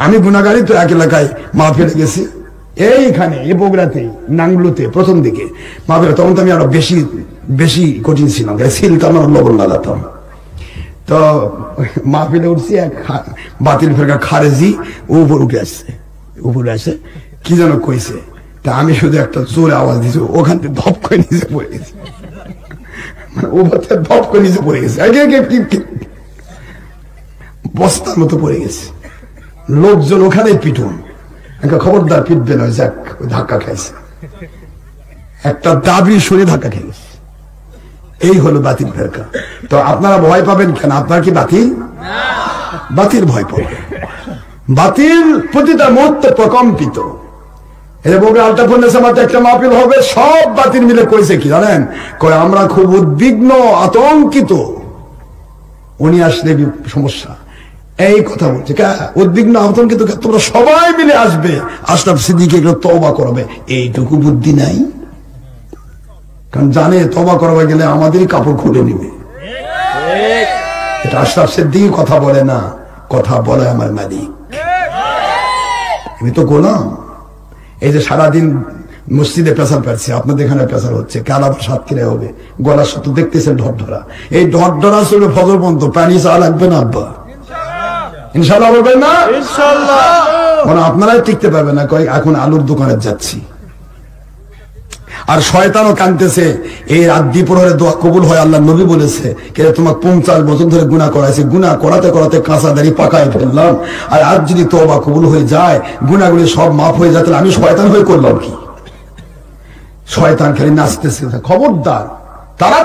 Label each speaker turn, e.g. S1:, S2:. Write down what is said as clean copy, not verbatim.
S1: আমি গুনাহগারী তো এক এলাকায় মাহফিলে গেছি, এইখানে এই বগুড়াতে নাঙ্গলুতে প্রথম দিকে মাহফিলে, তখন তো আমি আরো বেশি বেশি কঠিন ছিলাম, সিলতাম লবণ লাগাতাম। তো মাহফিলে উঠছি, এক বাতিল ফেরকা খারেজি উপর উঠে আসছে, উপরে আসে কি যেন কইছে, তা আমি শুধু একটা জোরে আওয়াজ দিয়েছি, ওখান থেকে ধপ করে নিচে পড়ে গেছে, মানে উপর থেকে ধপ করে নিচে পড়ে গেছে, বস্তার মতো পড়ে গেছে। লোকজন ওখানে পিটুন, খবরদার পিটবে না, যাক ধাক্কা খাইছে, একটা দাবি শুনে ধাক্কা খেয়ে গেছে। এই হলো বাতিল ফেরকা। তো আপনারা ভয় পাবেন কেন? আপনার কি বাতিল? বাতিল ভয় পাবে, বাতিল প্রতিটা মুহূর্তে প্রকম্পিত। একটা মাহফিল হবে, সব বাতিল মিলে কইছে কি জানেন, কয় আমরা খুব উদ্বিগ্ন আতঙ্কিত, উনি আসলে সমস্যা, এই কথা বলছে। উদ্বিগ্ন আতঙ্কিত, তোমরা সবাই মিলে আসবে, আশরাফ সিদ্দিকী তওবা করবে, এইটুকু বুদ্ধি নাই? কারণ জানে তওবা করবে গেলে আমাদেরই কাপড় খুলে নিবে। এটা আশরাফ সিদ্দিকী কথা বলে না, কথা বলে আমার মালিক। আমি তো গোলাম। এই যে সারাদিন মসজিদে পেশার পাচ্ছি, আপনাদের এখানে পেশার হচ্ছে, কালা সাতক্ষীরায় হবে, গলার সাথে দেখতেছেন ঢরঢরা, এই ঢরঢরা চলবে ফজর পর্যন্ত। পানি চা লাগবে না আব্বা? ইনশাল্লাহ বলবেন না? ইনশাল্লাহ। মানে আপনারাই টিকতে পারবেন না, কয় এখন আলুর দোকানে যাচ্ছি। আর শয়তানও কাঁদতেছে, এই রাত দ্বিপ্রহরে দোয়া কবুল হয়, আল্লাহ নবী বলেছে, কে তোমার 50 বছর ধরে গুনাহ করাইছে, গুনাহ করাতে করাতে কাঁচা দাড়ি পাকায় ফেললাম, আর আজ যদি তওবা কবুল হয়ে যায়, গুনাহগুলি সব মাফ হয়ে যায়, তাহলে আমি শয়তান হয়ে করলাম কি? শয়তান খালি নাচতেছে। খবরদার, তারা